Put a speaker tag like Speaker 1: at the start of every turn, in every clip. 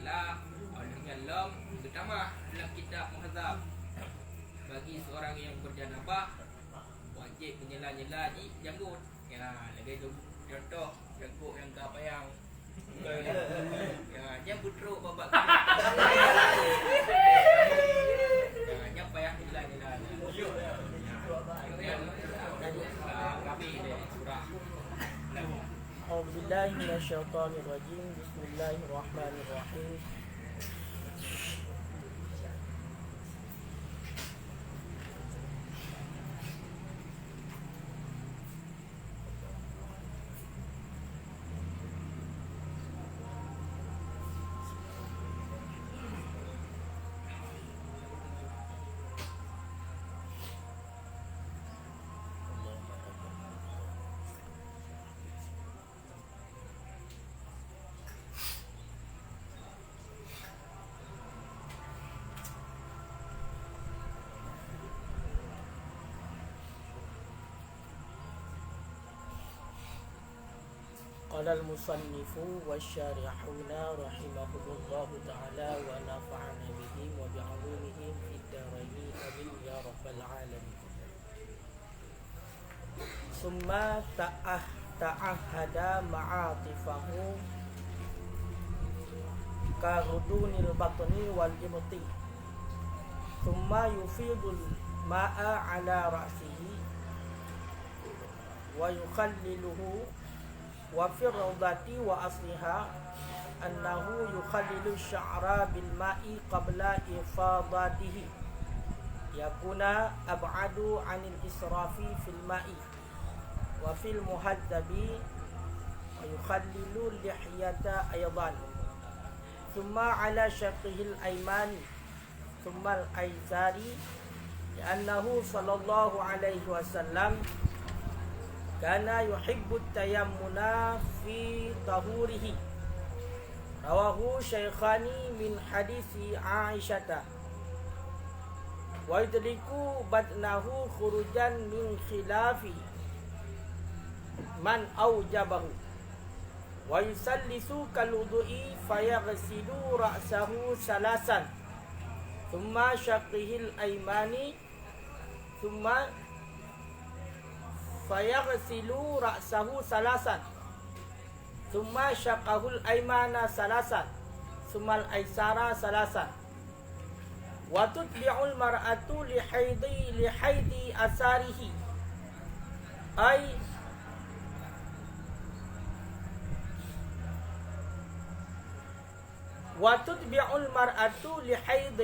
Speaker 1: Ta'ala dengan lam terutama dalam kitab Muhadzab, bagi seorang yang berjanabah wajib menyela-nyela janggut. Ya, lagi contoh janggut yang tak payang. Ya, jangan putruk babak. Ya, jangan payah nyela-nyela. Kami dia surah.
Speaker 2: أعوذ بالله من الشيطان الرجيم بسم الله الرحمن الرحيم قال المصنف والشارحون رحمهم الله تعالى ونفعنا بهم وبعلومهم في الدارين آمين يا رب العالمين. ثم تعهد معاطفه كغضون البطن والإبط ثم يفيض الماء على رأسه ويخلله. وفي الروضة وأصلها أنه يخلل الشعر بالماء قبل إفاضته يكون أبعد عن الإسراف في الماء. وفي المهذب ويخلل اللحية أيضا. ثم على شقه الأيمن ثم الأيسار لأنه صلى الله عليه وسلم كان يحب التيمم في طهوره. رواه شيخان من حديث عائشة. ويدرك بدنه خروجا من خلاف من أوجبه. ويسلس كالوضوء فيغسل رأسه ثلاثا ثم شقه الأيمن ثم فيغسل رأسه ثلاثا ثم شقه الأيمن ثلاثا ثم الأيسر ثلاثا. وتتبع المرأة لحيض أثاره أي وتتبع المرأة لحيض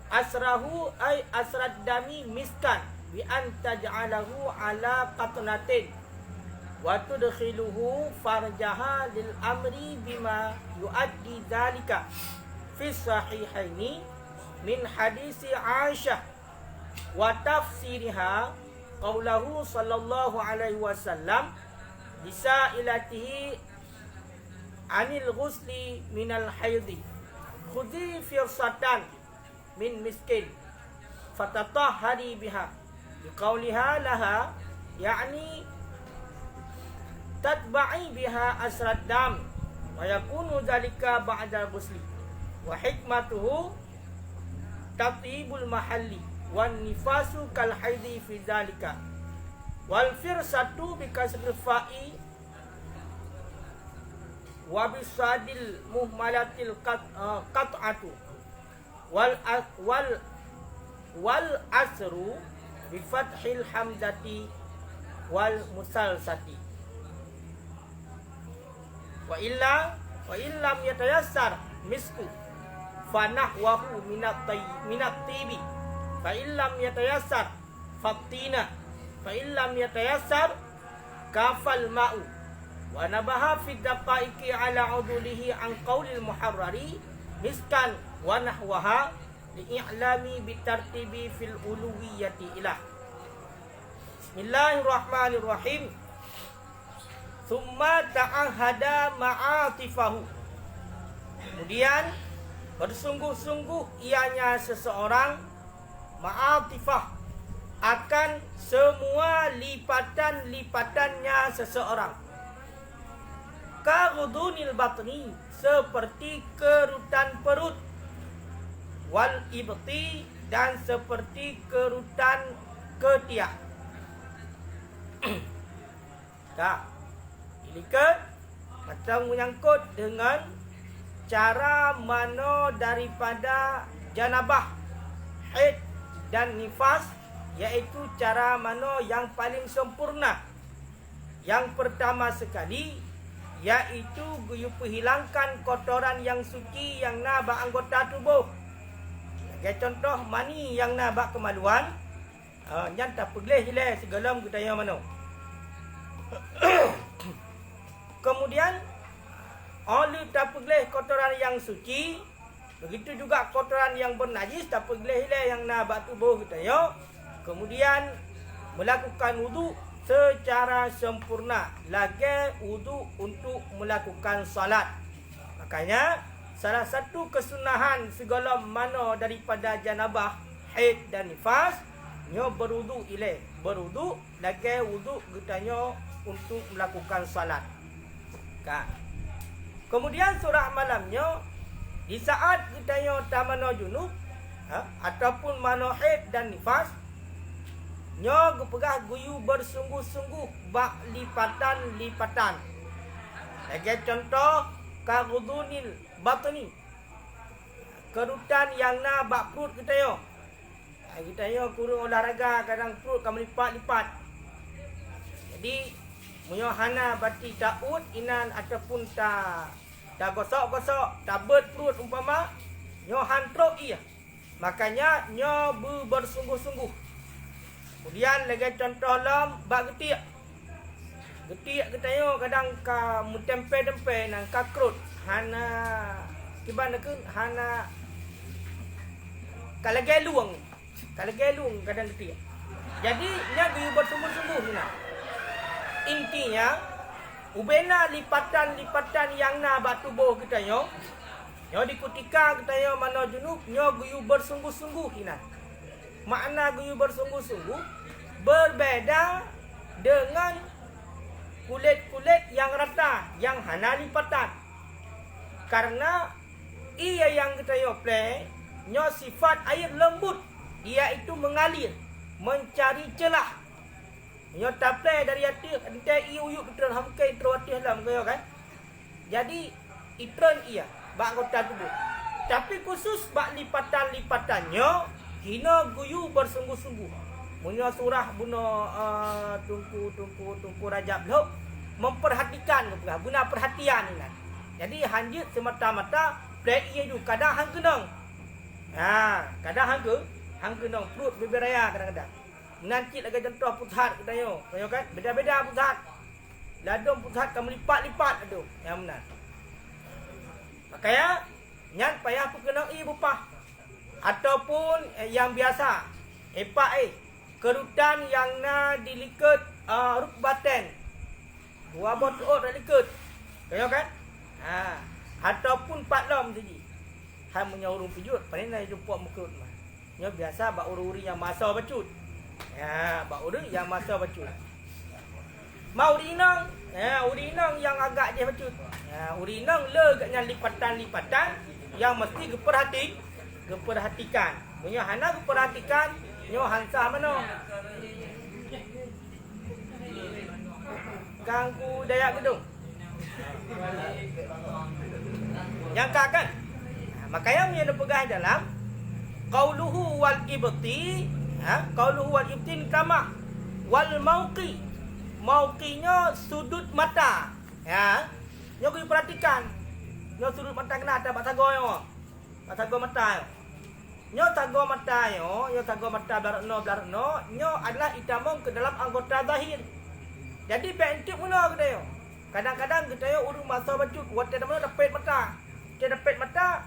Speaker 2: asrahu ay asrad dami miskan bi an taj'alahu ala qatnatin wa tudkhiluhu farjaha lil amri bima yuaddi dzalika fi sahihaini min hadisi Aisyah wa tafsiriha qaulahu sallallahu alaihi wasallam bisailatihi anil ghusli minal haidhi khudhi firsatan min miskin fatatahhari biha biqauliha laha yakni tatba'i biha asrad dam wa yakunu dhalika ba'da ghusli wa hikmatuhu tatibul mahalli wan nifasu kal haidhi fi dhalika wal firsatu bikasril fa'i wa bisadil muhmalatil qat'atu wal asru bi fathil hamzati wal musalsati wa illam yatayassar misku fa nahwahu minat tibi fa illam yatayassar fatina fa illam yatayassar kafal ma'u wa nabaha fi daqaiqi ala udulihi an qaulil muharrari miskan wa nahwaha li'ilami bitartibi fil uluwiyyati ilah. Bismillahirrahmanirrahim. Tsumma ta'ahada ma'atifahu. Kemudian bersungguh-sungguh ianya seseorang ma'atifah akan semua lipatan-lipatannya seseorang. Kaghudunil batni, seperti kerutan perut. Wal ibti, dan seperti kerutan ketiak. Tak. Ini macam menyangkut dengan cara mana daripada janabah, haid dan nifas, iaitu cara mana yang paling sempurna. Yang pertama sekali, iaitu you hilangkan kotoran yang suci yang nabak anggota tubuh. Sebagai contoh, mani yang nabak kemaluan, yang tak perleh hilang segala budaya mana. Kemudian oleh tak perleh kotoran yang suci, begitu juga kotoran yang bernajis tak perleh hilang yang nabak tubuh kita ya. Kemudian melakukan wudu secara sempurna, lagi wudu untuk melakukan salat. Makanya salah satu kesunahan segala mana daripada janabah, haid dan nifas, nyo berwudu ile, berwudu lagi wudu getanya untuk melakukan salat. Kemudian surah malamnya, di saat getanya tamano junub, ataupun mano haid dan nifas, nyo gepegah guyu bersungguh-sungguh bak lipatan-lipatan. Sebagai contoh, kaghudunil batni, kerutan yang na bak perut kita yo. Kita yo kurang olahraga kadang perut kamu lipat-lipat. Jadi munyo hana bati taud inan ataupun ta gosok-gosok, ta bet perut umpama nyo hantrok ia. Makanya nyo bersungguh-sungguh. Kemudian lagi contoh lam bak getiak. Getiak kita yo kadang ka mutempe-tempe nang kakrut hana kiban dekun hana kalagelung kadang getiak. Jadi nya dia bersungguh-sungguh ni. Intinya ubena lipatan-lipatan yang na bak tubuh kita yo di ketika kita yo mano junub nyo guyu bersungguh-sungguh ina. Makna guyu bersungguh-sungguh berbeza dengan kulit-kulit yang rata, yang hana lipatan. Karena ia yang kita yo play nyo sifat air lembut, dia itu mengalir, mencari celah. Nyo taple dari hati ente iu betul hamkai terwati dalam kaya kan. Jadi itron ia bak anggota tubuh. Tapi khusus bak lipatan-lipatannya hina guyu bersungguh-sungguh. Munyo surah buno tungku Rajab lo memperhatikan guna perhatian ni. Jadi hanjit semata-mata play ia ju kadang hang kenong. Kadang hang kenong perut beberaya kadang-kadang. Nanti lagi contoh pusat kita yo kan beda-beda pusat. Ladung pusat kamu lipat-lipat aduh yang benar. Makanya nyan payah perkenang bupah ataupun yang biasa kerutan yang na diliket rukbaten. Dua botol diliket. Kayo kan? Ataupun patlom tadi. Ham menyurung pijut, panenai jumpa mukrut mah. Nyo biasa bak uri-uri yang masa bacut. Bak uri yang masa bacut. Mau urinang, urinang yang agak dia bacut. Urinang le gaknya lipatan-lipatan yang mesti geperhatikan. Punya hana geperhatikan, nyo hansa mano. Ganggu daya gedung. Yang kan? Makanya punya pegah dalam qauluhu wal ibti, qauluhu wal ibtin kama wal mauqi. Mauqinya sudut mata. Nyo kau perhatikan. Nyo sudut mata kena ada mata goyo. Mata go mata. Nyo tago mata nyo tago mata blarno, nyo adalah itamong ke dalam anggota zahir. Jadi bentuk mula kita yo. Kadang-kadang kita yo urung masa bacut, wate mana dapat mata. Dia dapat mata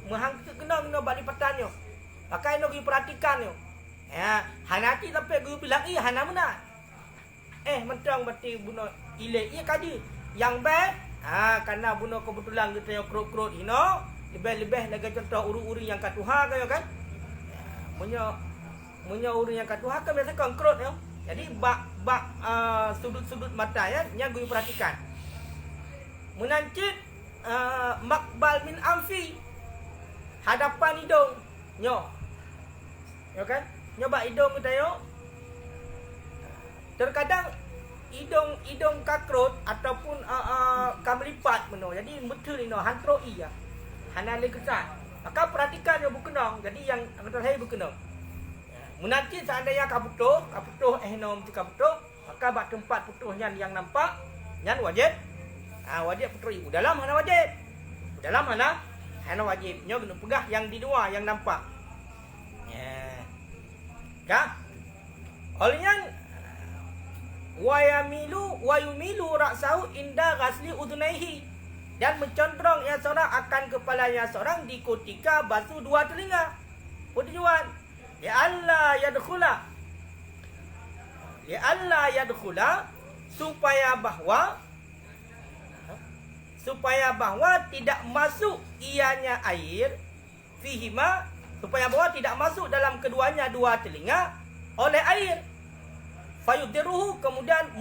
Speaker 2: menghang kena balik patanyo. Pakai no kau perhatikan yo. Hanati dapat kau bilang hana mana. Mentang berarti buno ile ia kadi. Yang baik, karena buno kebetulan kita yang krut-krut ino, lebih-lebih lagi contoh uri-uri yang katuha kayo kan. Munya uri yang katuha kan biasa kan krut yo. Jadi bak sudut-sudut mata ya, yang gue perhatikan. menancit makbal min amfi, hadapan hidung nyo. Ya kan? Nyoba hidung kita yo. Terkadang hidung kakrut ataupun kamelipat meno. Jadi betul ni no hantroi ya. Hanale kesat. Maka perhatikan yo bukenong. Jadi yang kata saya bukenong. Menancit seandainya kaputuh nom kaputuh, maka bak tempat putuhnya yang nampak nyan wajib. Wajib putrui. Dalam hana wajib. Dalam hana wajib. Nyo kena pegah yang di luar yang nampak. Kah? Olehnya wayumilu ra'sahu inda ghasli udunaihi, dan mencondrong yang seorang akan kepalanya seorang di ketika basuh dua telinga. Tujuan li'alla yadkhula supaya bahwa tidak masuk ianya air fihima, supaya bahwa tidak masuk dalam keduanya dua telinga oleh air. Fayudiruhu, kemudian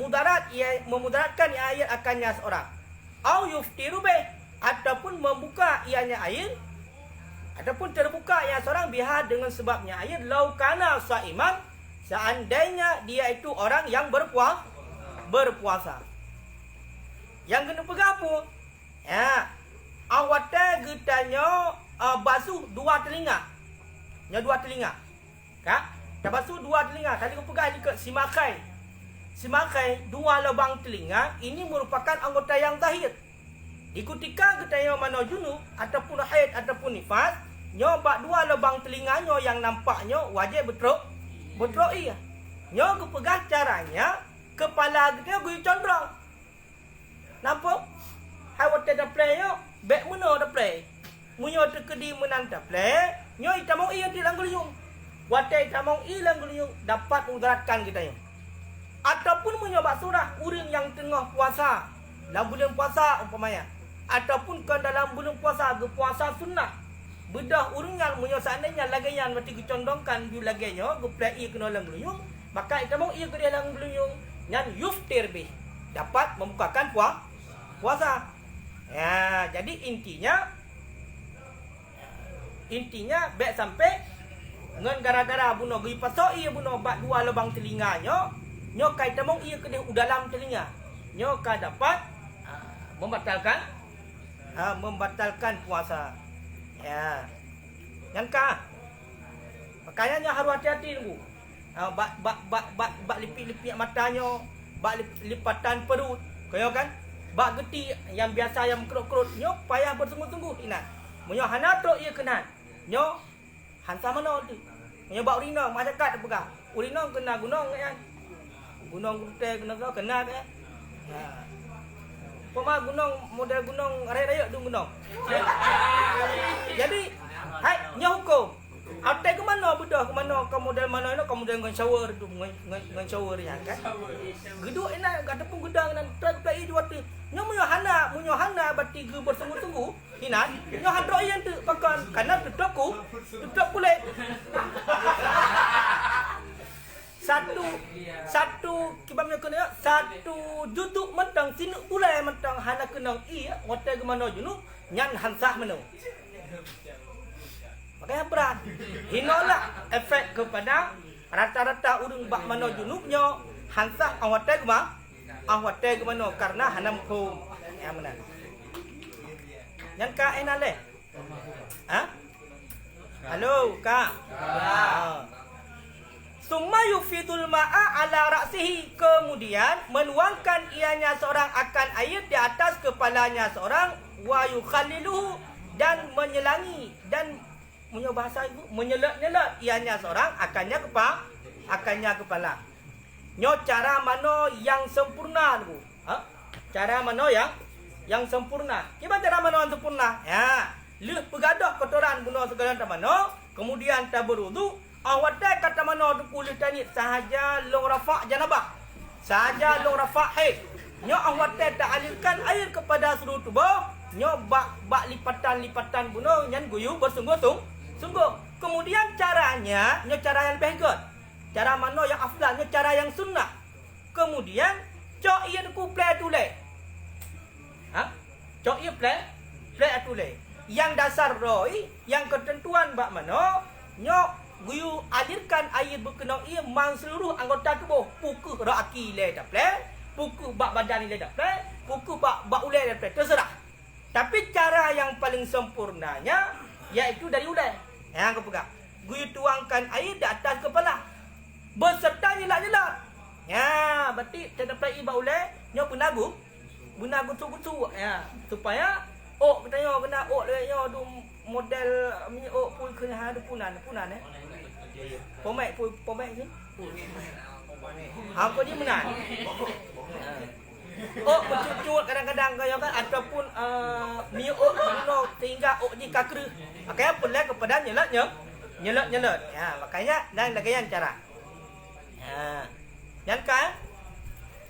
Speaker 2: memudaratkan air akannya seorang. Au yuftiru bih, ataupun membuka ianya air, ataupun terbuka yang seorang biha dengan sebabnya air. Lau kana saiman, seandainya dia itu orang yang berpuasa. Yang kena pegang apa? Awate getanya basuh dua telinga. Dua telinga. Kak? Dah basuh dua telinga. Kali kau pegang dekat simakai dua lubang telinga, ini merupakan anggota yang zahir. Di ketika getanya mana junub ataupun haid ataupun nifas, nyo bak dua lubang telinga nyo yang nampaknya wajib betroi. Nyo kau pegang caranya kepala getanya gue condrong. Nampak? Hai wate dah play yo, back mana dah play. Munyo terkedi menanta play, nyo itamong iya di langgulung. Wate itamong iya langgulung dapat mudaratkan kita yo. Ataupun munyo bak surah uring yang tengah puasa, dalam bulan puasa umpamanya, ataupun ke dalam bulan puasa ke puasa sunnah. Bedah uringan munyo seandainya lagayan mati gecondongkan di laganya ke play kena langgulung, maka itamong iya ke dia langgulung nyan yuftir bih, dapat membukakan puasa. Ya, jadi intinya baik sampai ngan gara-gara buno gui pasok ia buno bak dua lubang telinganya, nyo kai temong ia ke dalam telinga. Nyo ka dapat membatalkan puasa. Ya. Yang ka. Makanya nya harus hati-hati tunggu. Bak lipik-lipik matanya, bak lipatan perut. Kaya kan? Bak geti yang biasa yang kerut-kerut, nyo payah bersungguh-sungguh inat. Munyo hana tok ia kenan. Nyo hansa mana tu? Munyo bak urina masyarakat pegang. Urina kena gunung kan. Gunung gute kena kan. Pema gunung model gunung raya-raya tu gunung. Jadi hai nyo hukum. Ate ke mana bedah ke mana ke model mana no ke model ngan shower tu ngan shower ya kan. Geduk enak ataupun gedang nan trai dua tu. Nyo munyo hana berarti ge bersungguh-sungguh hinan. Nyo handro yang tu pakan karena tutup kulit. Satu kibamnya kena satu jutuk mentang sinu pulai mentang hana kenang wate ke mana junu nyan hansah menu. Makanya berat. Hinolah efek kepada rata-rata urang bak mano junubnya hansah awate ke mano karena hanam kum. Ya mana? Yang ka enale. Halo, Kak. Summa yufidul ma'a ala ra'sihi, kemudian menuangkan ianya seorang akan air di atas kepalanya seorang, wa yukhalliluhu, dan menyelangi dan punya bahasa ibu menyelat-nyelat ianya seorang akannya kepala. Nyo cara mana yang sempurna tu? Cara mana yang sempurna? Gimana cara mana yang sempurna? Ya, leh pegadah kotoran bunuh segala mana, kemudian tak berwudu, awat kata mana tu kulit tani sahaja long rafa' janabah. Sahaja long rafa' haid. Nyo awat tak alirkan air kepada seluruh tubuh, nyo bak lipatan bunuh nyan guyu bersungguh-sungguh. Kemudian caranya, cara yang lebih good. Cara mana yang afdal, cara yang sunnah. Kemudian cok ia ku play tu le. play atule. Yang dasar roi, yang ketentuan bak mano, nyok guyu alirkan air berkenang ia mang seluruh anggota tubuh. Puku raki le dak play, puku bak badan le dak play, puku bak ulai dak play. Terserah. Tapi cara yang paling sempurnanya iaitu dari ulai. Yang kau pegang. Guyu tuangkan air di atas kepala. Beserta nyelat-nyelat. Ya, berarti terdapat iba ulai, nyo benagu suku-suku ya, supaya bertanya kena le yo du model mi pul kena ada punan pomek ni. Apa dia menan? Mencucut kadang-kadang kaya kan ataupun mi no sehingga ni kakru. Makanya pulai kepada nyelat. Ya, makanya dan lagayan cara. Ya. Yang kan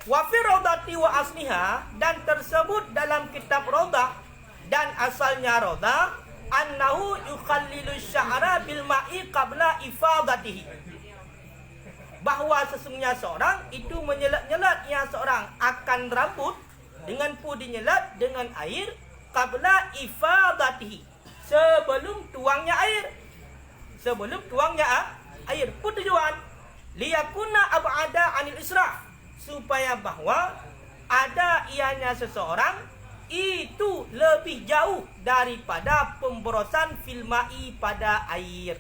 Speaker 2: wa fi raudati wa asliha, dan tersebut dalam kitab Raudah dan asalnya Raudah annahu yukhallilu sya'ra bil ma'i qabla ifadatihi, bahwa sesungguhnya seorang itu menyelat-nyelat yang seorang akan rambut dengan pu dinyelat dengan air qabla ifadatihi, sebelum tuangnya air. Tujuan liyakuna ab'ada 'anil israf, supaya bahwa ada ianya seseorang itu lebih jauh daripada pemborosan fil ma'i pada air.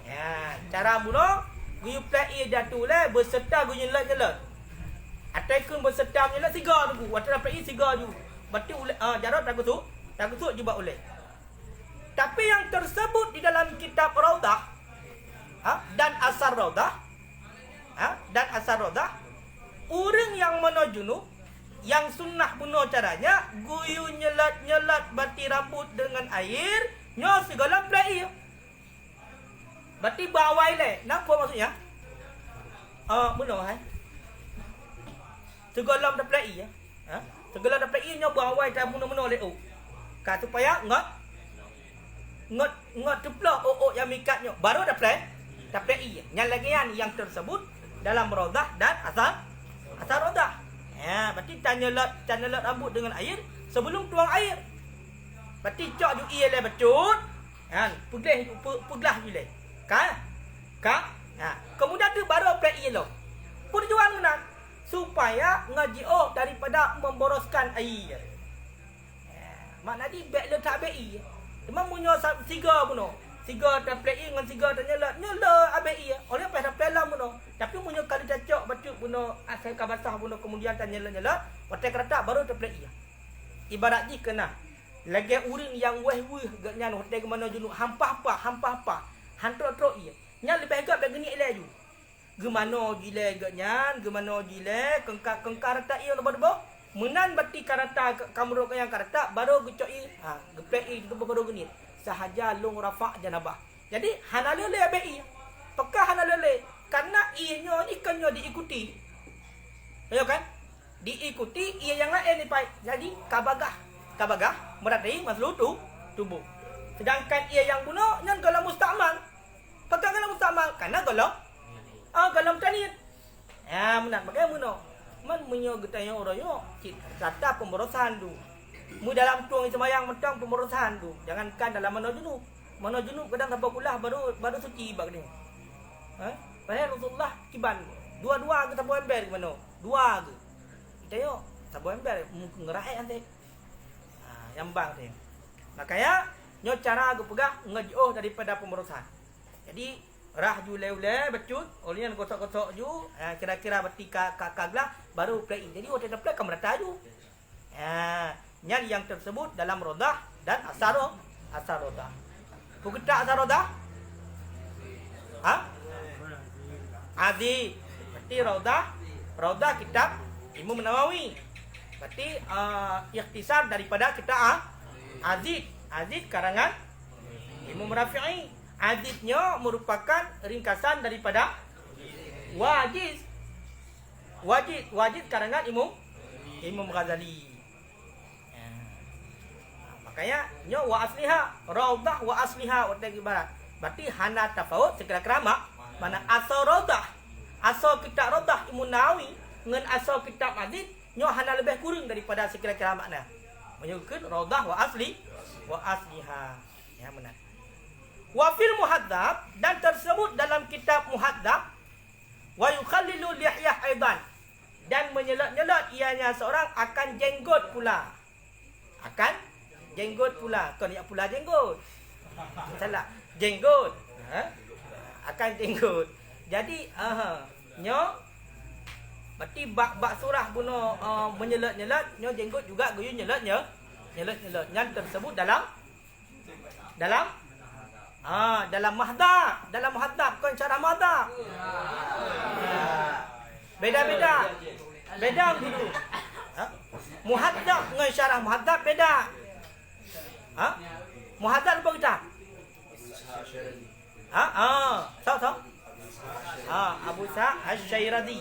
Speaker 2: Ya, cara mula guyu plai datu le beserta guyu nyelat. Ataikun beserta nyelat siga tu. Waktu plai siga tu. Berarti jarak tak kusuk juga oleh. Tapi yang tersebut di dalam kitab Raudah dan asar Raudah, orang yang mana junub, yang sunnah bunuh caranya guyu nyelat bati rambut dengan air, nyo segala plai. Berarti bawai le. Nampak maksudnya? Bunuh segala dah plai ya. Segala dah plai nyo bawai tak bunuh le. Ka supaya ngot tuplak yang mikatnya baru dah plai. Yang lagian yang tersebut dalam Raudah dan asal Raudah. Ya, berarti tanyelat rambut dengan air sebelum tuang air. Berarti cok ju ia le becut. Kan, peglah bila. Ka? Ya, kemudian tu baru play lo. Tujuan mana? Supaya ngaji daripada memboroskan air. Ya, makna di bek le tak bei. Memang munyo siga puno. Siga tak play dengan siga tak nyelat abai. Oleh apa dah play lah puno. Tapi munyo kali cacok batu puno asal ka basah puno kemudian tak nyelat. Watai kereta baru tak play. Ibarat ji kena lagi uring yang weh-weh gaknya hotel ke mana junuk hampa apa. Hantrok ia. Nya lebih agak begini le ju. Gemano gile gaknya, gemano gile kengkar tak ia lebih menan bati karata kamro yang karata baru gecoi geplei itu baru gini. Sahaja long rafa janabah. Jadi hanalele abai. Pekah hanalele karena ianya ikannya diikuti. Ya kan? Diikuti ia yang lain ni pai. Jadi kabagah meradai masluh tubuh. Sedangkan ia yang guna nyan galam mustakmal. Pekah galam mustakmal karena galam tanit. Ya menat bagai muno. Man menyo getanya orangnya kata pemborosan tu. Mu dalam tuang semayang mentang pemborosan tu. Jangankan dalam mana junub kadang tanpa kulah baru suci bag ni. Padahal Rasulullah kiban. Dua-dua ke tabu ember ke mana? Dua ke. Kita yo tabu ember ngerai ante. Yang bang tu. Makanya nyo cara aku pegah ngejauh daripada pemborosan. Jadi rah ju le becut, oleh yang gosok-gosok ju, kira-kira betika kaglah baru play. Jadi waktu dah play kamera ju. Yang tersebut dalam Raudah dan asar Raudah. Kita asar Raudah? Azid. Berarti Raudah kitab Imam Nawawi. Berarti ikhtisar daripada kita Azid karangan Imam Rafi'i. Azidnya merupakan ringkasan daripada Wajid karangan Imam Ghazali. Makanya nyo wa asliha, Raudah wa asliha waktu ibarat. Berarti hana tafawut segala kerama. Mana asal Raudah, asal kitab Raudah Imam Nawawi dengan asal kitab Azid nyo hana lebih kurang daripada segala kerama makna. Menyukun raudah wa asliha. Ya benar. Wa fil muhadzab, dan tersebut dalam kitab muhadzab, wa yukhallilu lihyah aidan, dan menyelat-nyelat ianya seorang akan jenggot pula. Akan jenggot pula. Kau ni pula jenggot. Salah. Jenggot. Akan jenggot. Jadi nyo berarti bak surah bunuh menyelat-nyelat, nyo jenggot juga guyu nyelat-nyelat. Yang tersebut dalam muhadzab, bukan syarah muhadzab. Beda dulu. Muhadzab dengan syarah muhadzab beda. Muhadzab apa kita? So. Abu Sa'ad Asy-Syairadi.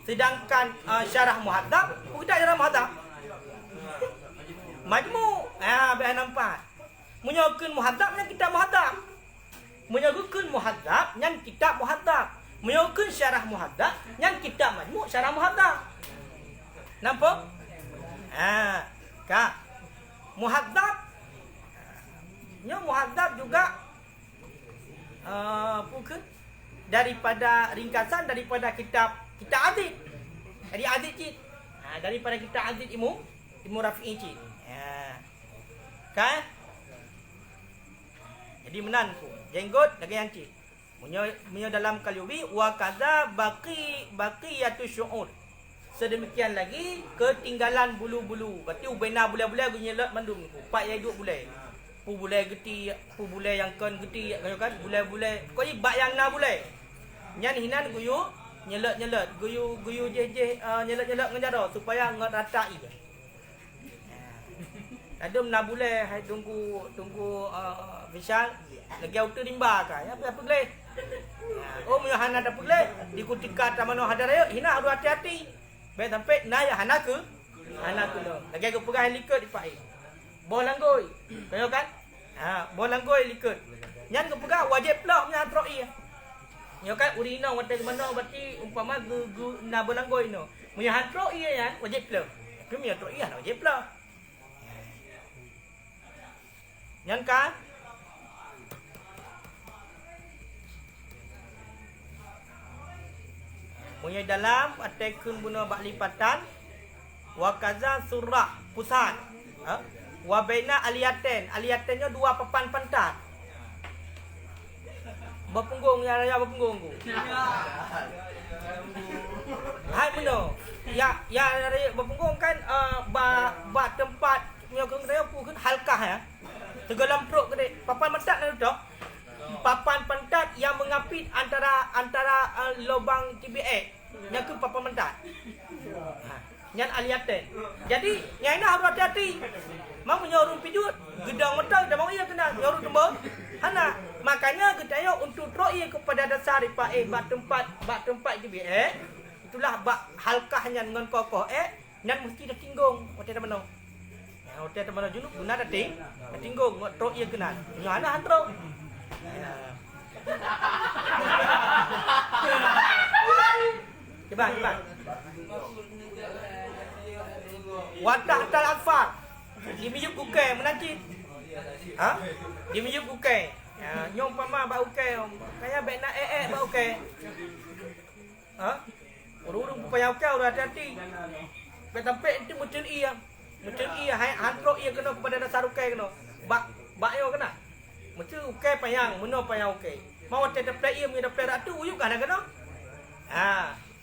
Speaker 2: Sedangkan syarah muhadzab, kita syarah muhadzab. Majmu', bahan nampak. Menyokun muhadzab yang kitab muhadzab. Menyokun muhadzab yang kitab muhadzab. Menyokun syarah muhadzab yang kitab majmu' syarah muhadzab. Nampak? Kak. Muhadzab. Muhadzab juga bukan daripada ringkasan daripada kitab Adid. Jadi Adid cik. Daripada kitab Adid Imam Rafi'i cik. Kan? Jadi menanku jenggot dengan yang cik. Munyo dalam kalubi wa kadza baqiyatu syu'ur. Sedemikian lagi ketinggalan bulu-bulu. Berarti ubena bulan-bulan gunyelot mandum. 4 yang 2 bulan. Pu bulan geti, pu bulan yang kon geti kan bulan-bulan. Kau ni bak yang 6 bulan. Nyan hinan guyu nyelot-nyelot, guyu je nyelot-nyelot ngejaro supaya ngot ratai. Ada 6 bulan hai tunggu Vishal lagi auto rimba ka. Ya apa boleh. Oh mu hana tak boleh. Di kutika tamano hadaraya hina harus hati-hati. Baik sampai na ya hana ke no. Lagi aku pegang liket di pai. Bolanggoi. Kau kan? Bolanggoi liket. Nyan aku pegang wajib pula punya antroi. Ya kan urina watai mana berarti umpama gu na bolanggoi no. Punya antroi ya wajib pula. Tapi punya antroi ya wajib pula. Nyan kan? Punya dalam atekun bunuh bak lipatan wa kaza surah pusat. Wa baina aliyatennya 2 papan pantat. Berpunggung ya raya berpunggung ku. Hai benar. Ya raya berpunggung kan ba tempat punya kong raya pun halkah ya. Tegalam perut gede. Papan pantat ada tak? Papan pantat yang mengapit antara lubang TBA. Yang ke papan pantat. Yang aliyaten. Jadi yang ini harus hati-hati. Mau menyorong pijut, gedang metang dah mau ia kena nyorong tembak. Hana, makanya kita untuk roi kepada dasar ipae bak tempat TBA. Itulah bak halkahnya dengan kokoh nan mesti dah tinggung. Hotel mana? Hotel mana junub guna dah tinggung roi ia kena. Hana hantro. Cepat. Wadah al-Anfar. Di miyuk ukai menanti. Di miyuk ukai. Nyom pama ba ukai. Kaya baik nak ba ukai. Urung pupaya ukai udah hati-hati. Sampai itu muncul iya. Muncul iya hantro iya kena kepada dasar ukai kena. Bak yo kena. Muncul ukai payang, meno payang ukai. Mau tetap play iya punya play ratu uyuk kan kena.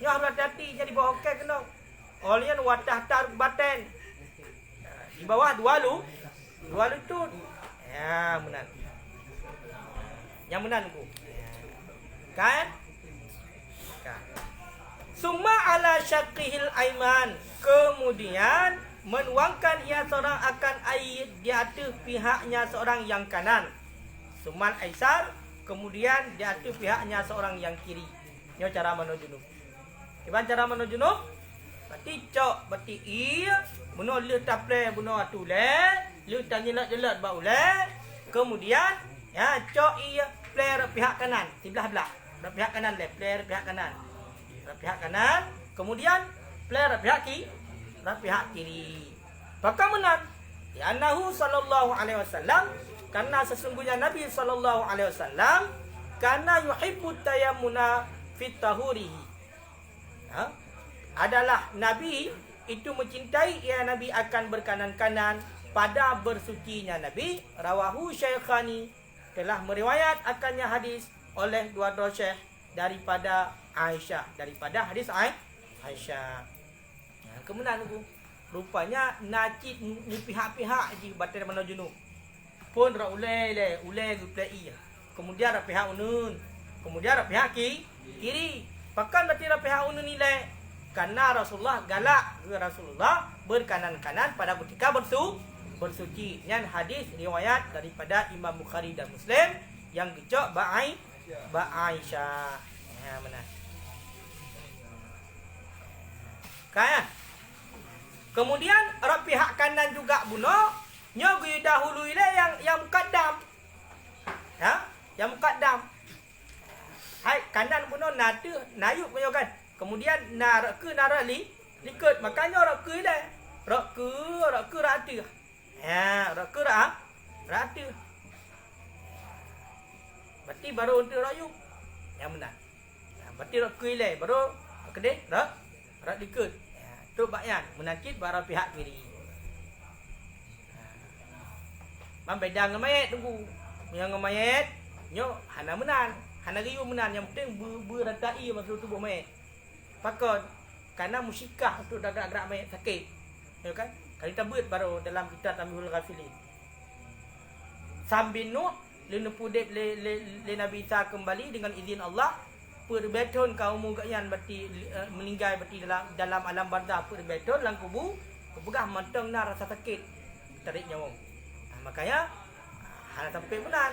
Speaker 2: Nyo harus hati-hati jadi bawa ukai kena. Olian wadah tar baten. Di bawah 2 lutut. Ya, benar. Yang benar ku. Kan? Summa ala syaqihil aiman. Kemudian menuangkan ia seorang akan air di atas pihaknya seorang yang kanan. Summal aisar. Kemudian di atas pihaknya seorang yang kiri. Ini cara menujunub. Gimana cara menujunub? Berarti cok, berarti iya. Bunuh le taple, bunuh atu le. Le tanyelat-jelat bau le. Kemudian, ya cok iya. Player pihak kanan. Sebelah-belah. Pihak kanan le. Player pihak kanan. Pihak kanan. Kemudian, player pihak kiri. Pihak kiri. Maka menang. Ya annahu sallallahu alaihi wasallam, karena sesungguhnya Nabi sallallahu alaihi wasallam karena yuhibbu tayammuna fit tahurihi. Ha? Adalah Nabi itu mencintai, ya Nabi akan berkanan-kanan pada bersucinya Nabi. Rawahu Syaikhani, telah meriwayat akannya hadis oleh dua-dua syekh daripada Aisyah, daripada hadis Aisyah. Kemudian rupanya najib ni pihak-pihak je batal mana junub. Pun ra ulai guplai. Kemudian ra pihak unun. Kemudian ra pihak kiri. Pakan berarti ra pihak unun nilai. Karena Rasulullah galak, Rasulullah berkanan-kanan pada ketika bersuci. Yang hadis riwayat daripada Imam Bukhari dan Muslim yang gecok Aisyah. Ya mana? Kan? Kemudian orang pihak kanan juga bunuh, nyo gui dahulu ile yang mukaddam. Ha? Yang mukaddam. Hai kanan bunuh nada nayuk punya kan. Kemudian narali likut, makanya rak ile. Rak ke rata. Ya, rak ke rata. Berarti baru untuk rayuk. Yang benar. Berarti rak ke ile baru kedai rak likut. Tu bakyan menakid para pihak kiri. Beda dengan mayat tunggu. Yang mayat nyo hana menan, hana riu menan, yang penting beratai masuk tubuh mayat. Pakon karena musyikah untuk gerak-gerak mayat sakit. Ya kan? Kali tabut baru dalam kitab Tamihul Ghafilin. Sambil Nuh lenupudep le Nabi Isa kembali dengan izin Allah. Perbeton kaum mugayan berarti meninggal berarti dalam alam barzah, perbeton dalam kubur kebegah mantang na rasa sakit tarik nyawa. Makanya hal sampai benar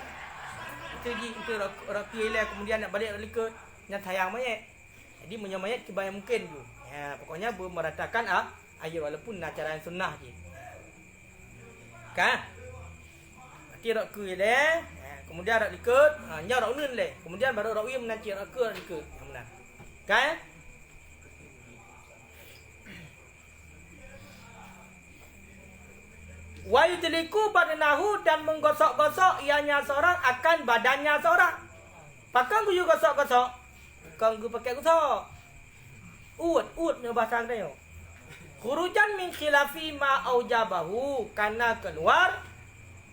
Speaker 2: itu rakyat kemudian nak balik likut nak sayang mayat. Jadi menyamayat sebanyak mungkin tu. Ya, pokoknya meratakan ayat walaupun acara sunnah je. Kan? Berarti rakyat kemudian rak likut, nya rak unun le. Kemudian baru rak uyam nanti rak ke likut. Yang benar. Kan? Wa yudliku badanahu, dan menggosok-gosok ianya seorang akan badannya seorang. Pakai guyu gosok-gosok. Kau guyu pakai gosok. Ut nya bahasa dia. Khurujan min khilafi ma aujabahu, karena keluar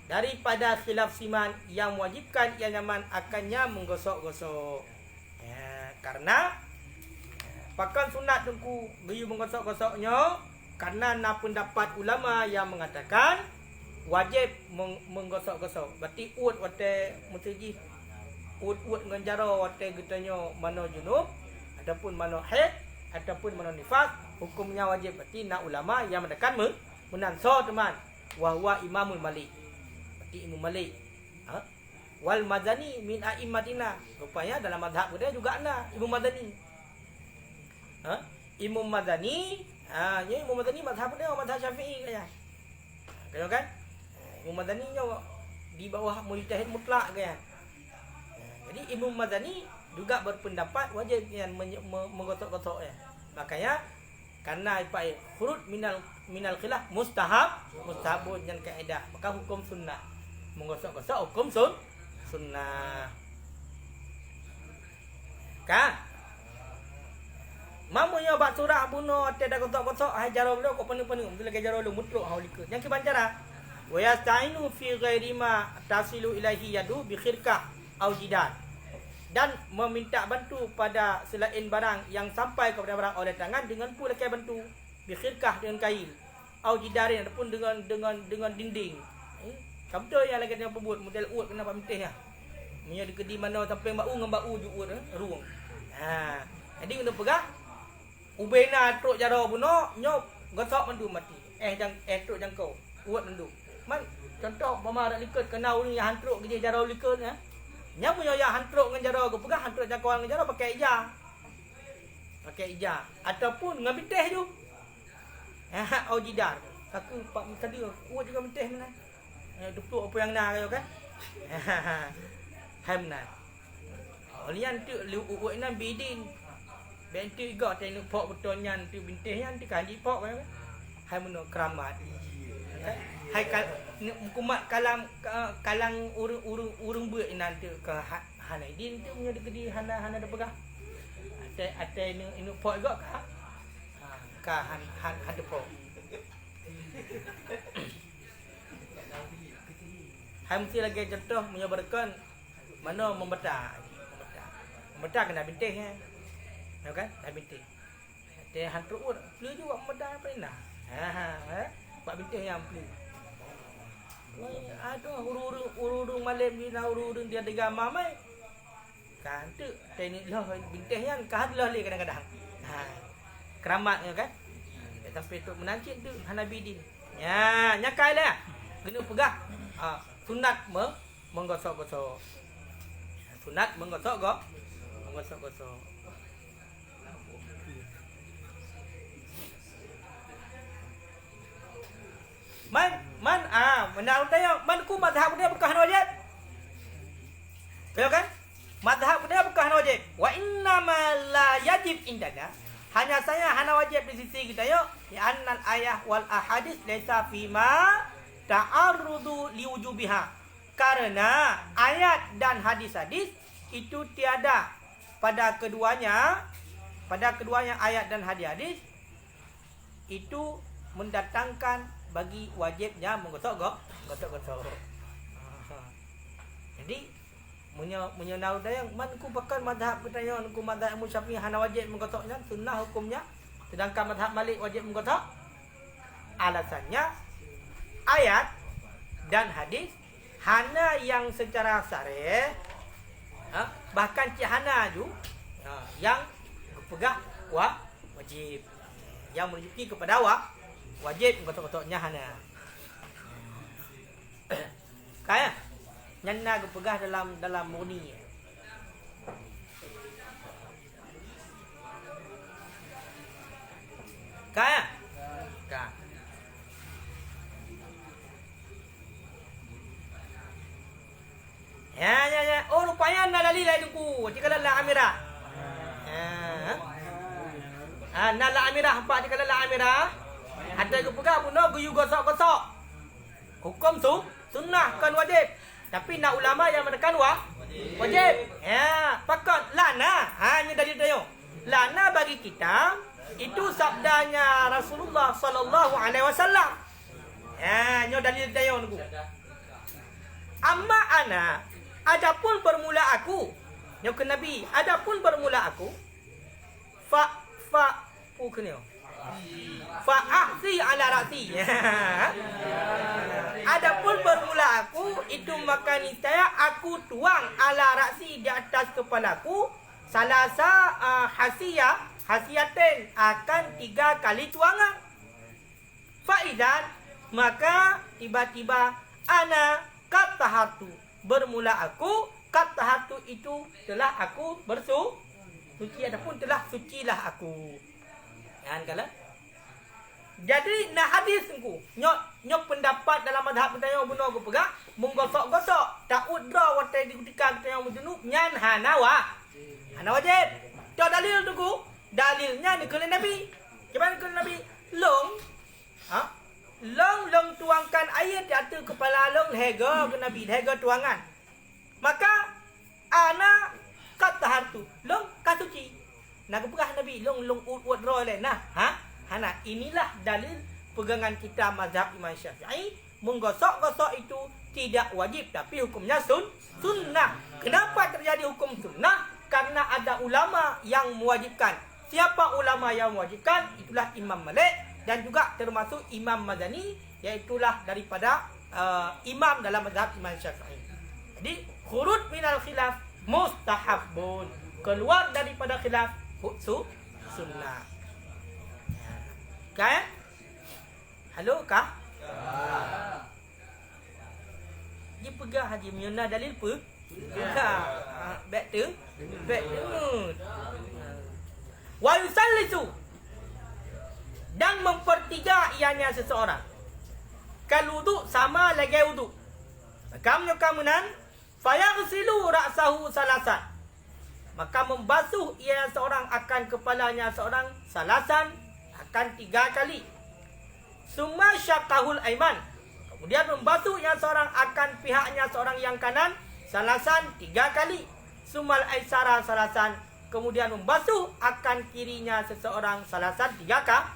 Speaker 2: daripada khilaf siman yang mewajibkan yang nyaman akannya menggosok-gosok. Ya, karena pakan sunat tungku gaya menggosok-gosoknya karena nak pendapat ulama yang mengatakan wajib menggosok-gosok. Berarti ut wate mesti ut dengan cara wate getanya mana junub ataupun mana haid ataupun mana nifas, hukumnya wajib. Berarti nak ulama yang menekan menanso teman wa huwa Imamul Malik. Imam Malik. Wal Madani min a'immatina. Rupanya dalam mazhab dia juga ada Imam Madani. Imam Madani, ya Imam Madani mazhab dia mazhab Syafi'i kaya. Kaya kan? Imam Madani nya di bawah mujtahid mutlak kaya. Jadi Imam Madani juga berpendapat wajib yang menggosok-gosok ya. Makanya karena ipai khurud minal khilaf mustahabun yang kaedah, maka hukum sunnah. Menggosok-gosok hukum sunnah. Kan? Mamunya bak surah bunuh ate dah gosok-gosok hai jaro lu kok penuh-penuh bila ke jaro lu mutluk hau likut. Yang kebancara wa yastainu fi ghairi ma tasilu ilaihi yadu bi khirqah au jidan. Dan meminta bantu pada selain barang yang sampai kepada barang oleh tangan dengan pula kai bantu bi khirqah dengan kail au jidarin ataupun dengan dinding. Kamu tu yang lagi dengan pebut model ut kena pamtih ya. Punya di kedi mana sampai bau dengan bau ju ut ruang. Jadi kena pegah ubena truk jaro buno nyop gosok mandu mati. Truk jangkau. Ut mandu. Man contoh mama dak likut kenau ni hantruk ke jaro likut ya. Nya punya yang hantruk dengan jaro ke pegah hantruk jangkau dengan jaro pakai ija. Pakai ija ataupun dengan bitih tu. Au jidar. Aku pak tadi ut juga bitih mana. Duk apa yang nak kan? Hamna. Olian tu uat nan bidin. Benti gak tengok pok betonyan tu bintih yang tu kan di pok kan. Hai meno keramat. hai kumat kalang urung ber nanti ke Hanaidin tu punya di hana dah pegah. Ate ini pok juga ka han ada pok. Hai mesti lagi contoh menyebarkan mana membeta kena bintih kan. Ya kan? Dah bintih. Ate han perut pleu juga membeta apa ni nah. Pak bintih yang pleu. Aduh urung malam ni na urung dia tiga mamai. Kan tu teknik lah bintih yang kan lah le kadang-kadang. Keramat ya kan. Tapi tu menancik tu Hanabi din. Ya, nyakai lah. Kena pegah. Sunat menggosok-gosok. Sunat menggosok-gosok. Menau tayo, man ku mazhab dia bukan wajib. Tahu kan? Mazhab dia bukan wajib. Wa inna ma la yajib indana. Hanya saya hana wajib di sisi kita yo. Ya annal ayah wal ahadits laysa fima ta'arrudu liwujubiha. Karena ayat dan hadis-hadis itu tiada pada keduanya ayat dan hadis itu mendatangkan bagi wajibnya menggosok. Jadi menyenau dayang man ku pakan mazhab kita yo ku mazhab Syafi'i hana wajib menggosoknya sunnah hukumnya sedangkan mazhab Malik wajib menggosok. Alasannya ayat dan hadis hana yang secara syar'i bahkan cihana ju yang berpegang wajib yang menunjuki kepada wajib kotak-kotaknya hana. Kaya nyana berpegang dalam murni. Kaya. Ka. Ya. Oh rupanya nalali lah hidupku. Jika lala amirah. Nala amirah hampa jika lala amirah. Ada kepegang pun guyu gosok-gosok. Hukum sunnah kan wajib. Tapi nak ulama yang menekan wajib. Ya, pakot lana. Hanya dalil dia. Lana bagi kita itu sabdanya Rasulullah sallallahu alaihi wasallam. Ya, nyo dalil dia nunggu. Amma ana adapun bermula aku. Nyo ke Nabi, adapun bermula aku. Kena. Fa'ahsi ala ra'si. Adapun bermula aku itu maka niscaya aku tuang ala ra'si di atas kepalaku salasa hasiyatin akan 3 kali tuangan. Fa'idan maka tiba-tiba ana katahatu bermula aku katahatu itu telah aku suci adapun telah sucilah aku. Kan kala. Jadi nak hadis engku. Nyok pendapat dalam mazhab kita yang benar aku pegang menggosok-gosok tak udra watai di ketika kita yang junub nyan hana wajib. Tu dalil tu ku. Dalilnya ni kala Nabi. Gimana kala Nabi? Long tuangkan air di atas kepala long hega ke Nabi, hega tuangan. Maka ana katahatu long kasuci. Nak pegah Nabi long uat roh le nah. Hana inilah dalil pegangan kita mazhab Imam Syafi'i menggosok-gosok itu tidak wajib tapi hukumnya sunnah. Kenapa terjadi hukum sunnah? Karena ada ulama yang mewajibkan. Siapa ulama yang mewajibkan? Itulah Imam Malik dan juga termasuk Imam Mazani, yaitulah daripada imam dalam mazhab Imam Syafi'i. Jadi khurud minal khilaf mustahabun. Keluar daripada khilaf sunnah. Kan? Halo kah? Dia pegang haji menyuna dalil pe? Pegang. Back tu. Wa yusallisu. Dan mempertiga ianya seseorang. Kalau wudu sama lagi wudu. Kamunan fayaghsilu ra'sahu salasan. Maka membasuh ia seorang akan kepalanya seorang salasan akan 3 kali. Summa syaqahul aiman. Kemudian membasuh yang seorang akan pihaknya seorang yang kanan salasan 3 kali. Sumal aisara salasan. Kemudian membasuh akan kirinya seseorang salasan 3 kali.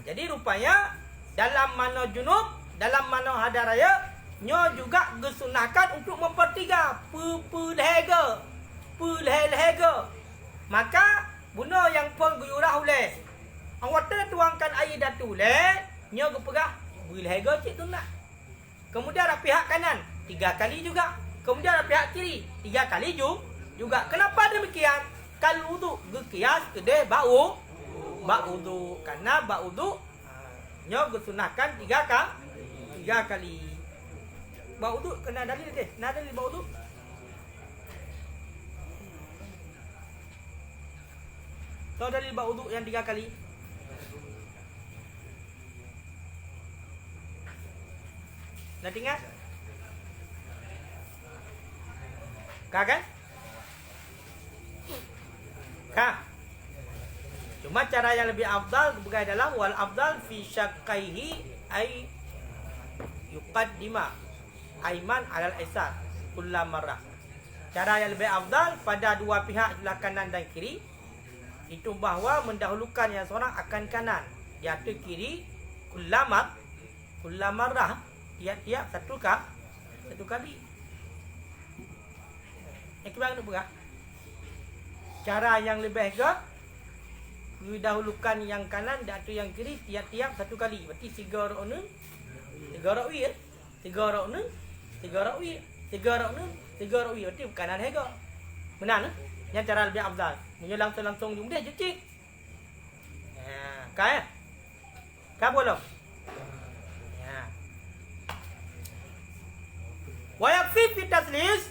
Speaker 2: Jadi rupanya dalam mano junub, dalam mano hadaraya, nyo juga gesunahkan untuk mempertiga pelehega. Maka buno yang pun guyurah oleh anggota tuangkan air datu le, nyo gepegah pelehega cik tu nak. Kemudian pihak kanan 3 kali juga. Kemudian pihak kiri 3 kali juga. Kenapa demikian? Kalau wudu gekias kedeh bau wudu. Karena bau wudu nyo gesunahkan 3 kali. Bau wudu kena dalil deh. Nah dalil bau wudu. Tahu dalil bau wudu yang 3 kali? Nak ingat? Kan? Cuma cara yang lebih afdal berkait dalam wal afdal fi syaqqaihi ay yuqaddima aiman alal aisar kullamarrah. Cara yang lebih afdal pada dua pihak sebelah kanan dan kiri itu bahawa mendahulukan yang seorang akan kanan, iaitu kiri kullamarrah tiap-tiap satu kali. Ikbal nak berah. Cara yang lebih gak didahulukan yang kanan dan yang kiri tiap-tiap satu kali. Berarti 3 rakaat 3 rakaat. Berarti kanan hega. Benar ne? Yang cara lebih afdal. Munyo langsung jumlah je cik. Kaya. Kau boleh. Wa yakfi fi taslis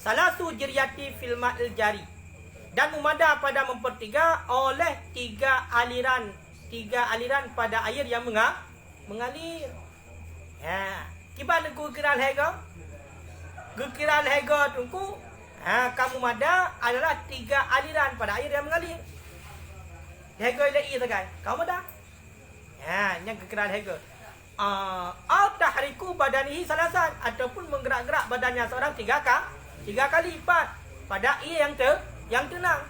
Speaker 2: salasu jiryati fil ma'il jari. Dan memada pada mempertiga oleh 3 aliran pada air yang mengalir. Kiban gukiran hega. Gukiran hega tungku. Kamu mada adalah 3 aliran pada air yang mengalir. Hega ilai sagai. Kamu dah. Yang gukiran hega. Tahriku badanihi salasan, ataupun menggerak-gerak badannya seorang 3 kali 4 pada ia yang tenang.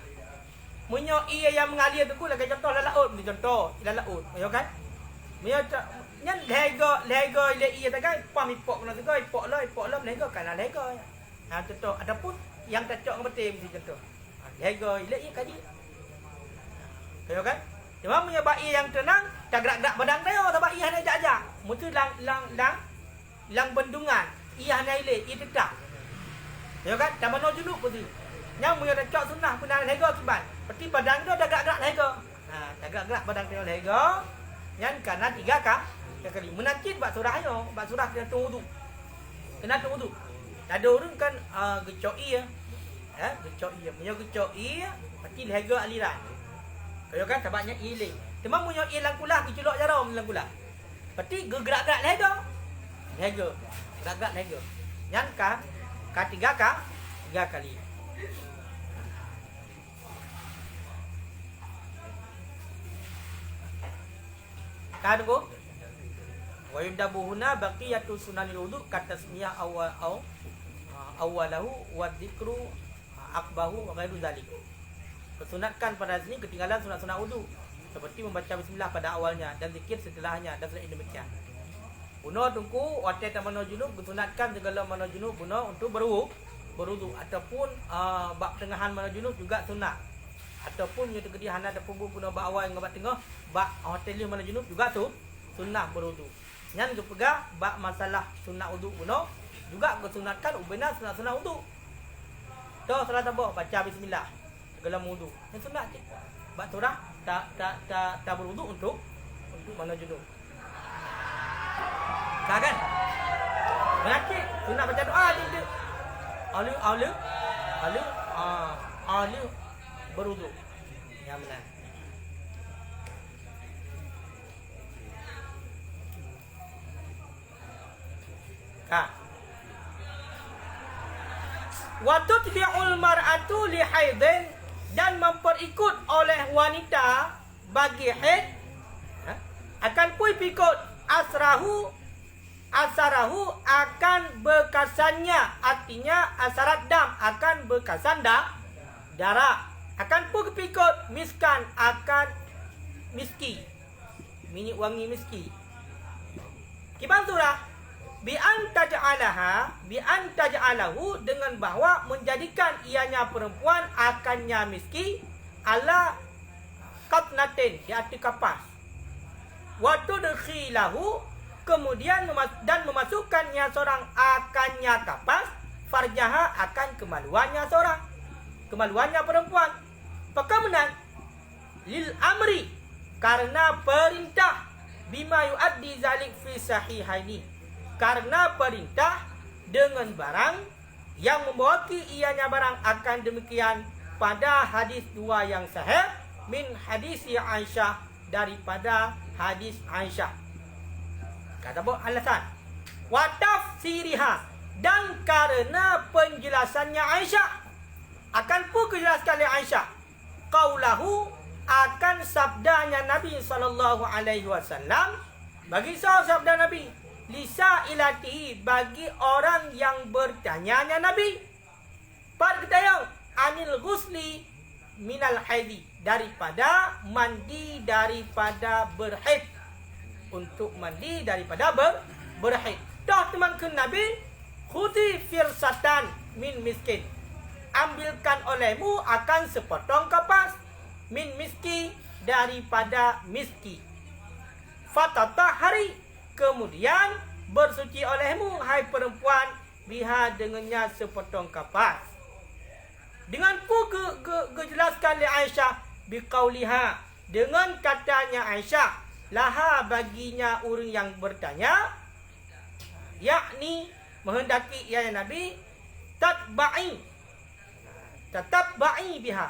Speaker 2: Munyo ia yang mengalir tu lagi contoh laut, ni contoh laut. Ya kan? Munyo nyan lego ile ia tagai pam ipok na tagai ipok lo lego kanan lego. Contoh ataupun yang cocok dengan betul mesti contoh. Lego ile ia kaji. Ya kan? Cuma punya bayi yang tenang, tak gerak-gerak badan dia, tak bayi hanya ajak-ajak. Mesti lang bendungan. Ia hanya ile, ia tetap. Ya kan? Tak mana junub pun tu. Yang punya cocok sunnah pun nak lega kiban. Seperti badan dia dah gerak-gerak lega. Tak gerak-gerak badan dia lega. Yang karena 3 kali. Menakit buat surahnya, buat surah kena tunggu wudu. Kena tunggu wudu. Ada orang kan gecoi ya. Gecoi. Punya gecoi, berarti lega aliran. Kalau kan sebabnya iling. Cuma punya ilang kulah kecelok jarum ilang kulah. Berarti gerak-gerak lega. Gerak-gerak lega. Yang ka 3 kali. Kan go? Wa yudabuhuna baqiyatu sunanil wudu katasmiyah awalahu wa dzikru akbahu wa ghairu dzalik. Kesunatkan pada sini ketinggalan sunat-sunat wudu seperti membaca bismillah pada awalnya dan zikir setelahnya dan selain demikian. Buno tungku waktu tamano junub kesunatkan segala mano junub buno untuk berwudu ataupun bab tengahan mano junub juga sunat. Ataupun yang terkedi hana ada punggung buno bab awal dengan bab tengah bab hotel mano junub juga tu sunnah berwudu. Yang kepegah bab masalah sunat wudu buno juga kesunatkan ubena sunat-sunat wudu. Tu salah tabuk baca bismillah segala wudu. Yang sunat je. Bab surah tak berwudu untuk mana junub. Kan? Berarti sunat baca doa dia. Alu berwudu. Yang benar. Wa tutbi'ul mar'atu li haidin, dan memperikut oleh wanita bagi haid pikut asarahu akan bekasannya, artinya asarat dam akan bekasan darah, akan pikut miskan akan miski, minyak wangi miski. Kiban surah bi an taj'alahu dengan bahawa menjadikan ianya perempuan akannya miski ala qatnatin di atas kapas. Wa tudkhilahu kemudian dan memasukkannya seorang akannya kapas, farjaha akan kemaluannya seorang, kemaluannya perempuan. Pekamenan lil amri karena perintah, bima yuaddi zalik fi sahihaini karena perintah dengan barang yang membawaki ianya barang akan demikian pada hadis dua yang sahih min hadis Aisyah daripada hadis Aisyah. Kata buat alasan wa tafsiriha dan karena penjelasannya Aisyah akan pun kejelaskan oleh Aisyah qaulahu akan sabdanya Nabi SAW bagi sabda Nabi lisa ilati bagi orang yang bertanyanya Nabi pada ketayang anil ghusli minal haidi daripada mandi daripada berhaid, untuk mandi daripada berhaid. Dah teman ke Nabi khudi firsatan min miskin, ambilkan olehmu akan sepotong kapas min miski daripada miski. Fatatahari kemudian bersuci olehmu hai perempuan biha dengannya sepotong kapas. Dengan kejelaskan oleh Aisyah biqauliha dengan katanya Aisyah laha baginya orang yang bertanya, yakni menghendaki ia Nabi tatba'i biha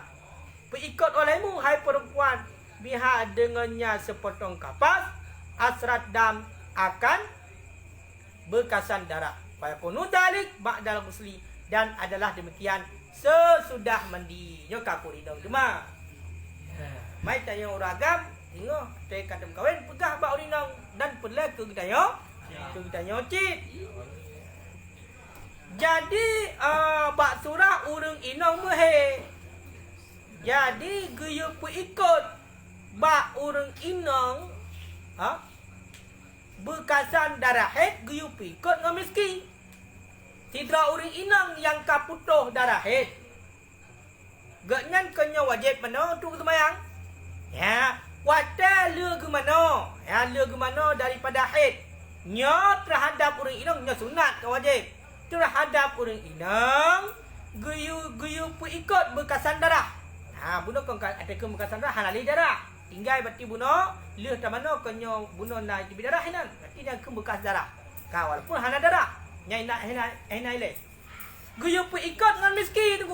Speaker 2: berikut olehmu hai perempuan biha dengannya sepotong kapas asrat dam akan bekasan darah. Fayakunu dalik ba'dal ghusli dan adalah demikian sesudah mandi. Nyo kapur hidung cuma. Mai tanya orang agam, tengok teh kadem kawin pegah bak urinang dan pelai ke gedaya. Ke gedaya cit. Jadi bak surah urang inang mehe. Jadi guyup ikut bak urang inang bekasan darah haid guyup ikut dengan miski. Tidra urang inang yang kaputuh darah haid. Gaknyan kenya wajib mana untuk semayang? Ya, wata le ke mana? Ya, le ke mana daripada haid. Nya terhadap urang inang nya sunat ke wajib. Terhadap urang inang guyu ikut bekasan darah. Ha, bunuh kau ada ke bekasan darah halali darah. Tinggal berarti bunuh le ta mana kenya bunuh na di darah hinan. Berarti dia ke bekas darah. Ka walaupun hana darah. Nya nak le. Guyu ikut dengan miski tu.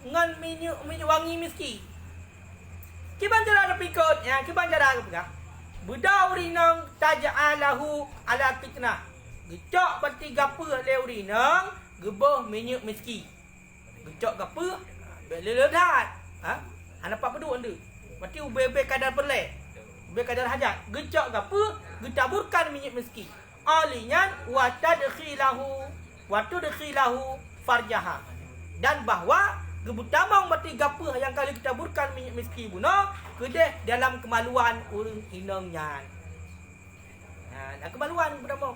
Speaker 2: Dengan minyak wangi miski. Kiban cara nak ikut? Ya, kiban cara apa? Budak urinang taja'alahu ala fitnah. Gecok berarti gapa le urinang, gebah minyak miski. Gecok gapa? Beledat. Ha? Ana apa pedu anda? Berarti ubebe kadar perle. Ubebe kadar hajat. Gecok gapa? Getaburkan minyak miski. Alinyan wa tadkhilahu farjaha. Dan bahawa gebutamang mati gapa yang kali kita burkan minyak miski bunuh kedeh dalam kemaluan urang inangnya. Nah, kemaluan berapa?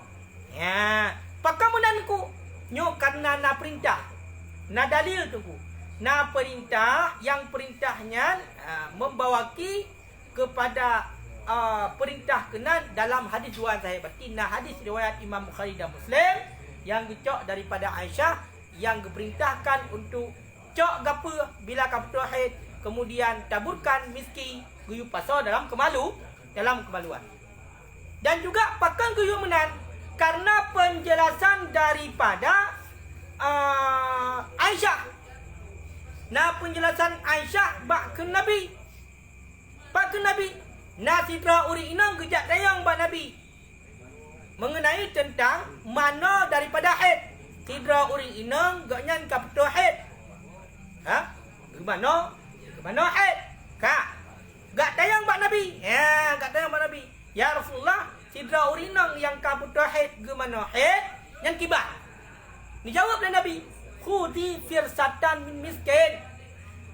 Speaker 2: Ya, pakamunanku nyo karena na perintah. Na dalil tu ku. Na perintah yang perintahnya membawaki kepada perintah kenan dalam hadis riwayat sahih. Berarti na hadis riwayat Imam Bukhari dan Muslim yang gecok daripada Aisyah yang diperintahkan untuk cok gapa bila kaputuh haid kemudian taburkan miski guyu pasal dalam kemaluan. Dan juga pakan guyu menan karena penjelasan daripada Aisyah. Nah, penjelasan Aisyah bak ke Nabi. Nah, sidra uri inang gejak dayang bak Nabi mengenai tentang mana daripada haid. Sidra uri inang gaknyan kaputuh haid. Ha? Gimana haid? Ka. Gak tayang bak Nabi. Ya, gak tayang bak Nabi. Ya Rasulullah, sidra urinang yang kabuta haid ke mana haid yang kibat. Ni jawablah Nabi, khudi firsatan min miskin.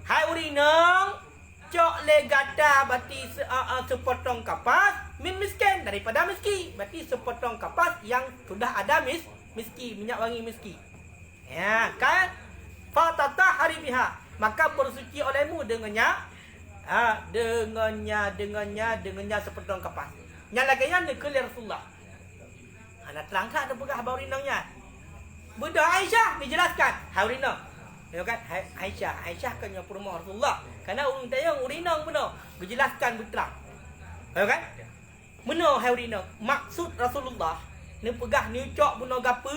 Speaker 2: Hai urinang, cok le gata berarti sepotong kapas min miskin, daripada miski. Berarti sepotong kapas yang sudah ada miski, minyak wangi miski. Ya, kan? Fatatahari biha, maka bersuci olehmu dengannya. Dengannya sepotong kapas. Yang laginya nekeli Rasulullah. Anak terangkat ada pegah baurinangnya. Budak Aisyah dijelaskan, haurinang. Tengok kan? Aisyah kan yang rumah Rasulullah. Karena urang tayang urinang benar. Dijelaskan berterang. Tengok kan? Benar haurinang. Maksud Rasulullah ni pegah ni cok benar gapo?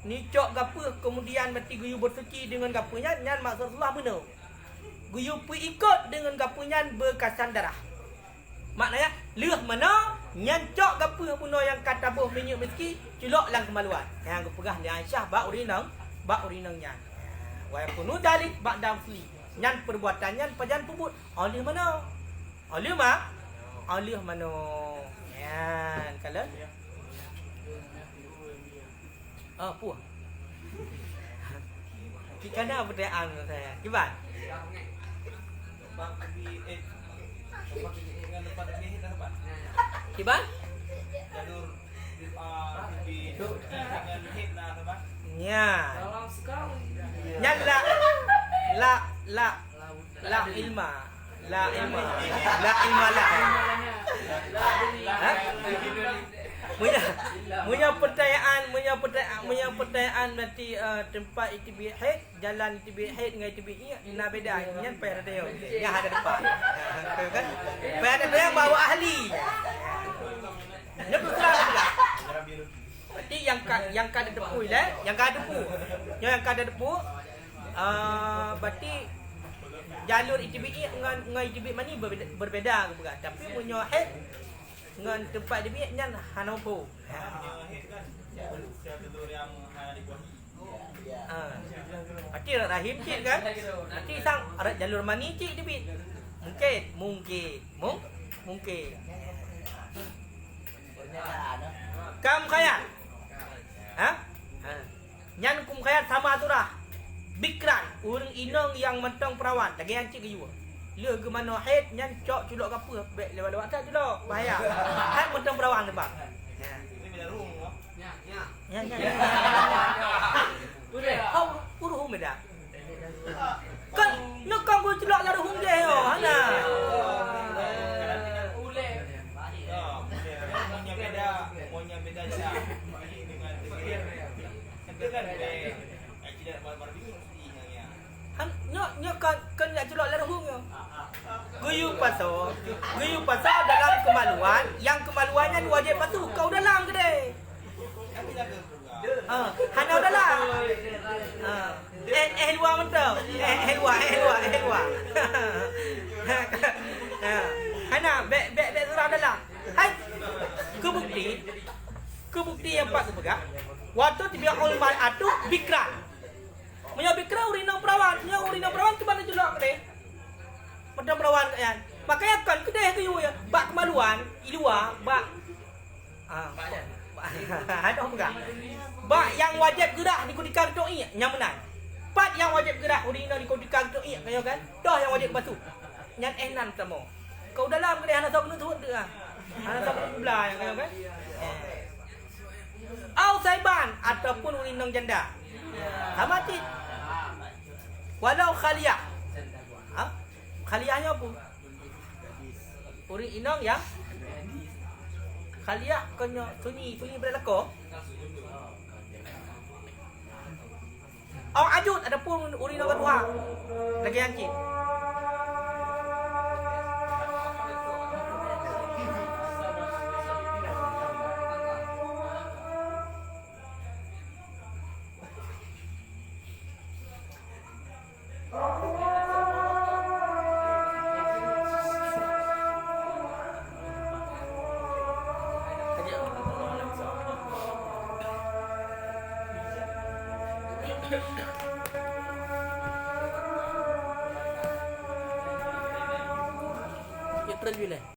Speaker 2: Ni cok gapo kemudian mati guyu bersuci dengan gaponya, nyan maksud Rasulullah benar. Guyu pu ikut dengan gapunya berkasan darah. Maknanya leuh mana nyancok gapo puno yang kata boh minyak miski culok lang kemaluan. Yang gepegah ni Aisyah ba urinang nyan. Wa yakunu dalik ba'da fli. Nyan perbuatannya pajan pubut. Oleh mana? Oleh mana? Yan kalau puah. Kikana pertanyaan saya. Kibat. Kiban?
Speaker 3: Jalur dengan hit lah apa?
Speaker 2: Ya. Nya la ilma. La ilma lah. Punya pertanyaan nanti tempat itibih haid, jalan itibih haid dengan itibih ina beda. Nya payah ada yo. Yang ada depan. Kan? Payah ada yang bawa ahli. Nya berserah juga. Berarti yang kada depu lah, yang kada depu. Berarti jalur itibih dengan itibih mani berbeda juga. Tapi punya haid dengan tempat dia nya hanopo.
Speaker 3: Jalur yang dibuat.
Speaker 2: Berarti rahim cik kan? Nanti sang jalur mani cik dia mungkin. Kam khayat. Nyan kum khayat sama turah. Bikran, urang inang yang mentang perawan. Lagi yang cik gejua. Leuh ke mana haid nyan cok culok gapo bek lewat tak culok bahaya. Haid mentang perawan depan.
Speaker 3: Ini beda room kah?
Speaker 2: Ya. Uruh beda. Kan nak kau culok la ruhum je yo. Hana.
Speaker 3: Maunya beda je. Dengan tegir. Kita kan tidak barbecue mesti nya.
Speaker 2: Nyok kan nak culok la ruhum yo. Guyu pasal dalam kemaluan, yang kemaluannya wajib patuh kau dalam ke deh.
Speaker 3: Tapi dah juga.
Speaker 2: Hana dalam. Luar mentau. Luar. Hana bek surah dalam. Hai. Kebukti yang pak kepegak. Waktu tiba ulama atu bikran. Punya bikran urinang perawan ke mana julak ke deh. Macam perawan kan. Makanya kan kedai ke ya. Bak kemaluan, luar, bak ada enggak? Bak yang wajib gerak di kudika doi yang menang. Pat yang wajib gerak urina di kudika doi kaya kan? Dah yang wajib batu. Nyan enan tamo. Kau dalam kedai anak sok nutut dia. Anak sok belah yang kaya kan? Au saiban ataupun urinang janda. Sama tit. Walau khaliyah. Khaliyahnya apa? Uri inang yang khaliyah kena sunyi berlaku. Ajud ada pun uri inang kedua. Lagi hancit. Terus bila